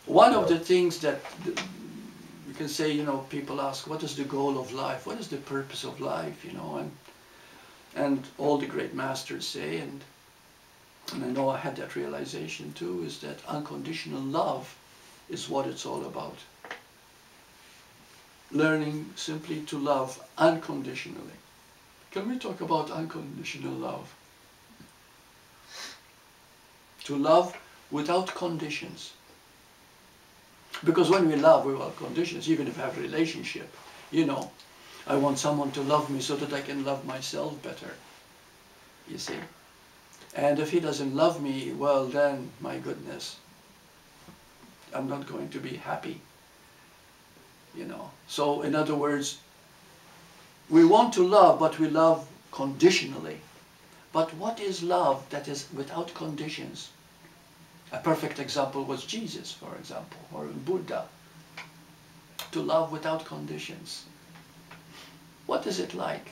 One of the things that you can say, you know, people ask, what is the goal of life? What is the purpose of life? You know, and all the great masters say, and I know I had that realization too, is that unconditional love is what it's all about. Learning simply to love unconditionally. Can we talk about unconditional love? To love without conditions. Because when we love without conditions, even if I have a relationship, you know, I want someone to love me so that I can love myself better. You see? And if he doesn't love me, well then, my goodness, I'm not going to be happy. You know. So in other words, we want to love, but we love conditionally. But what is love that is without conditions? A perfect example was Jesus, for example, or Buddha. To love without conditions. What is it like?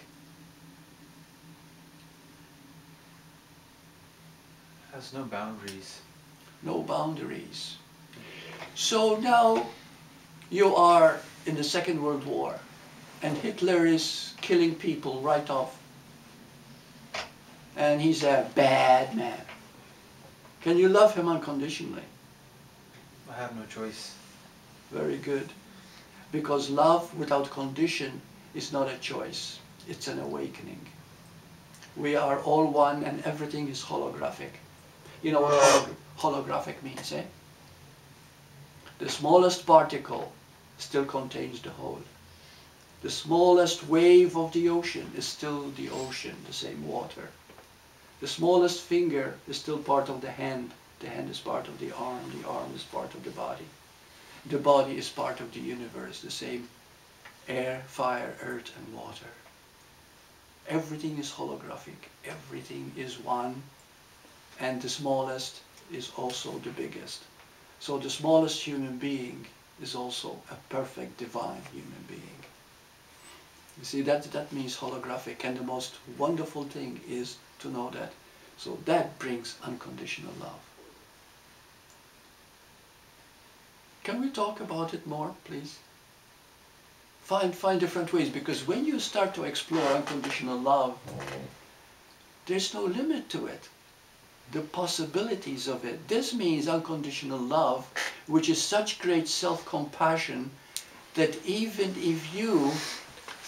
Has no boundaries. No boundaries. So now you are in the Second World War and Hitler is killing people right off. And he's a bad man. Can you love him unconditionally? I have no choice. Very good. Because love without condition is not a choice. It's an awakening. We are all one and everything is holographic. You know what holographic means, eh? The smallest particle still contains the whole. The smallest wave of the ocean is still the ocean, the same water. The smallest finger is still part of the hand is part of the arm is part of the body is part of the universe, the same air, fire, earth and water. Everything is holographic, everything is one, and the smallest is also the biggest. So the smallest human being is also a perfect divine human being. You see, that means holographic, and the most wonderful thing is to know that. So that brings unconditional love. Can we talk about it more, please? Find different ways, because when you start to explore unconditional love, there's no limit to it. The possibilities of it. This means unconditional love, which is such great self-compassion that even if you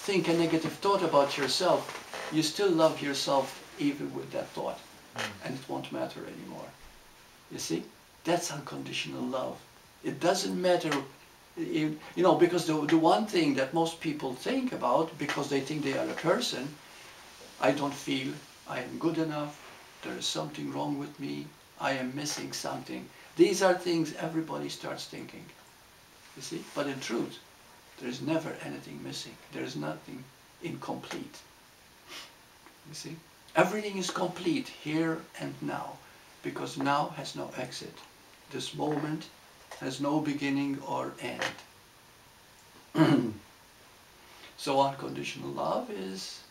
think a negative thought about yourself, you still love yourself even with that thought, and it won't matter anymore. You see? That's unconditional love. It doesn't matter, you know, because the one thing that most people think about, because they think they are a person, I don't feel I am good enough, there is something wrong with me, I am missing something. These are things everybody starts thinking, you see? But in truth, there is never anything missing. There is nothing incomplete. You see? Everything is complete here and now, because now has no exit. This moment has no beginning or end. So unconditional love is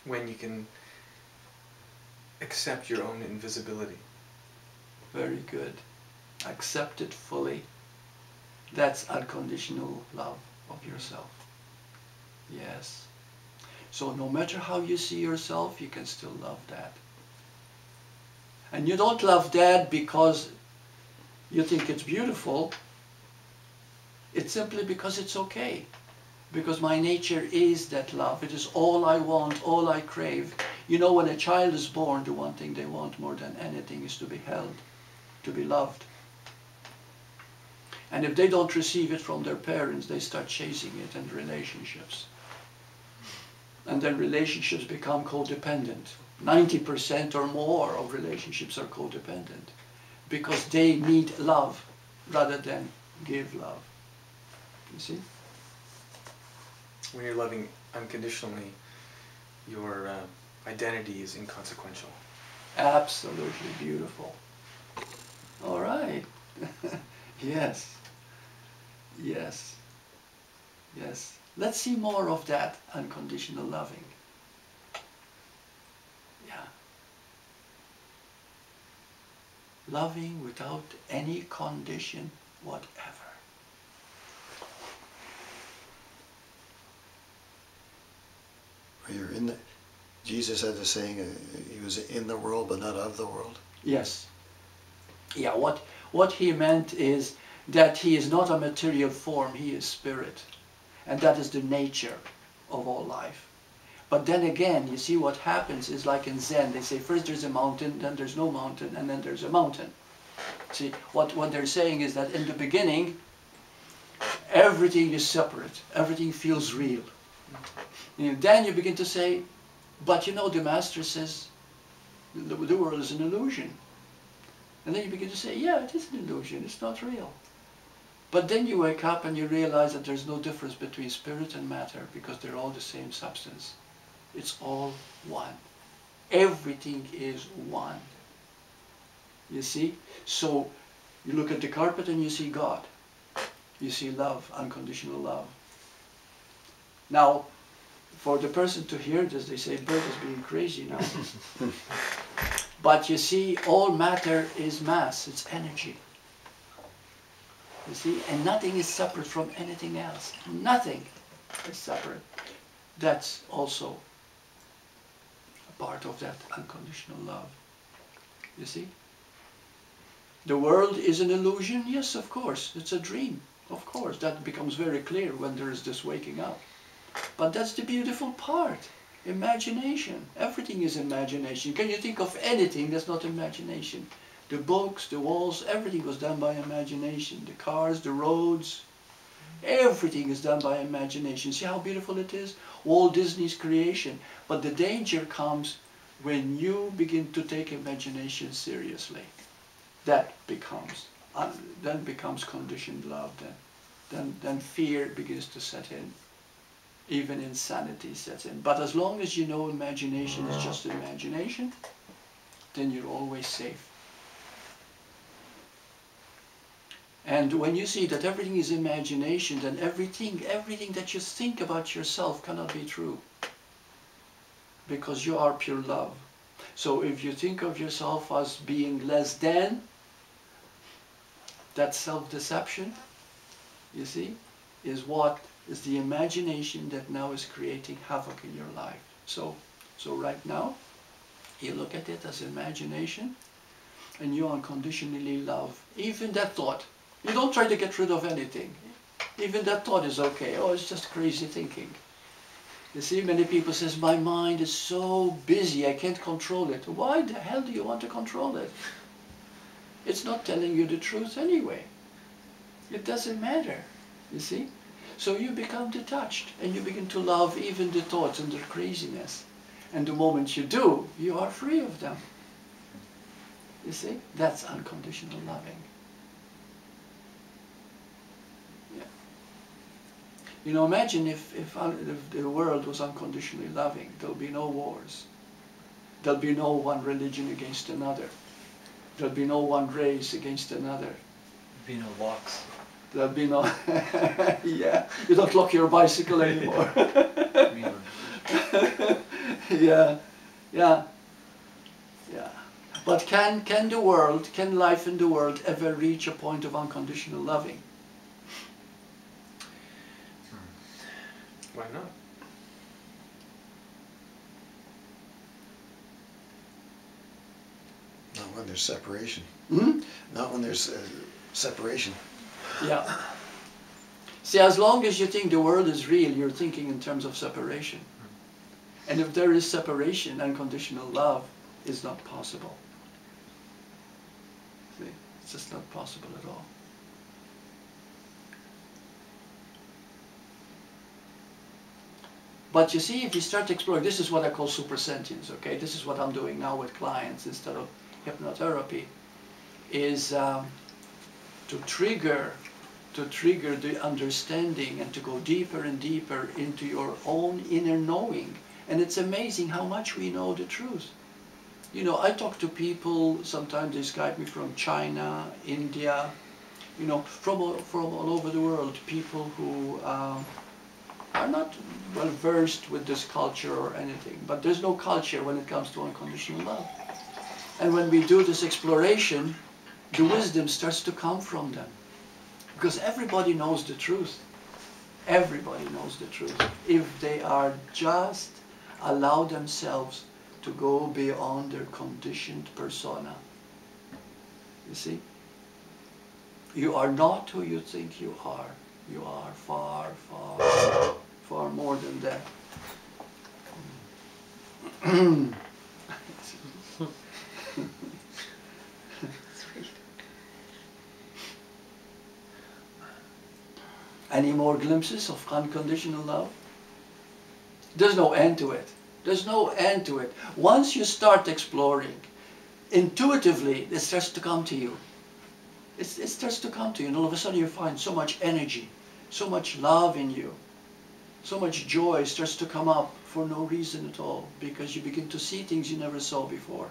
when you can accept your own invisibility. Very good. Accept it fully. That's unconditional love of yourself. Yes. So no matter how you see yourself, you can still love that. And you don't love that because you think it's beautiful. It's simply because it's okay. Because my nature is that love. It is all I want, all I crave. You know, when a child is born, the one thing they want more than anything is to be held, to be loved. And if they don't receive it from their parents, they start chasing it in relationships. And then relationships become codependent. 90% or more of relationships are codependent because they need love rather than give love. You see? When you're loving unconditionally, your identity is inconsequential. Absolutely beautiful. All right. Yes. Yes. Yes. Let's see more of that unconditional loving. Yeah. Loving without any condition. whatever. You're in the, Jesus had the saying, he was in the world but not of the world. Yes. Yeah, what he meant is that he is not a material form, he is spirit. And that is the nature of all life. But then again, you see what happens is like in Zen, they say first there's a mountain, then there's no mountain, and then there's a mountain. See, what they're saying is that in the beginning, everything is separate, everything feels real. And then you begin to say, but you know, the master says the world is an illusion. And then you begin to say, yeah, it is an illusion, it's not real. But then you wake up and you realize that there's no difference between spirit and matter because they're all the same substance. It's all one. Everything is one. You see? So you look at the carpet and you see God. You see love, unconditional love. Now, for the person to hear this, they say, Burt is being crazy now. But you see, all matter is mass, it's energy. You see, and nothing is separate from anything else. Nothing is separate. That's also a part of that unconditional love. You see? The world is an illusion? Yes, of course. It's a dream. Of course. That becomes very clear when there is this waking up. But that's the beautiful part. Imagination. Everything is imagination. Can you think of anything that's not imagination? The books, the walls, everything was done by imagination. The cars, the roads, everything is done by imagination. See how beautiful it is? Walt Disney's creation. But the danger comes when you begin to take imagination seriously. That becomes, then becomes conditioned love. Then fear begins to set in. Even insanity sets in. But as long as you know imagination is just imagination, then you're always safe. And when you see that everything is imagination, then everything that you think about yourself cannot be true. Because you are pure love. So if you think of yourself as being less than, that self-deception, you see, is what is the imagination that now is creating havoc in your life. So right now, you look at it as imagination, and you unconditionally love even that thought. You don't try to get rid of anything. Even that thought is okay. Oh, it's just crazy thinking. You see, many people says, my mind is so busy, I can't control it. Why the hell do you want to control it? It's not telling you the truth anyway. It doesn't matter, you see. So you become detached, and you begin to love even the thoughts and their craziness. And the moment you do, you are free of them. You see, that's unconditional loving. You know, imagine if the world was unconditionally loving, there'll be no wars. There'll be no one religion against another. There'll be no one race against another. There'll be no walks. There'll be no... yeah, you don't lock your bicycle anymore. Yeah, yeah, yeah. But can life in the world ever reach a point of unconditional loving? Why not? Not when there's separation. Hmm? Not when there's separation. Yeah. See, as long as you think the world is real, you're thinking in terms of separation. And if there is separation, unconditional love is not possible. See, it's just not possible at all. But you see, if you start exploring, this is what I call supersentience, okay? This is what I'm doing now with clients instead of hypnotherapy, is to trigger the understanding and to go deeper and deeper into your own inner knowing. And it's amazing how much we know the truth. You know, I talk to people, sometimes they Skype me from China, India, you know, from all over the world, people who are not well versed with this culture or anything, but there's no culture when it comes to unconditional love. And when we do this exploration, the wisdom starts to come from them. Because everybody knows the truth. Everybody knows the truth. If they are just allow themselves to go beyond their conditioned persona. You see? You are not who you think you are. You are far, far, far more than that. Any more glimpses of unconditional love? There's no end to it. There's no end to it. Once you start exploring, intuitively it starts to come to you. It starts to come to you, and all of a sudden you find so much energy, so much love in you, so much joy starts to come up for no reason at all, because you begin to see things you never saw before.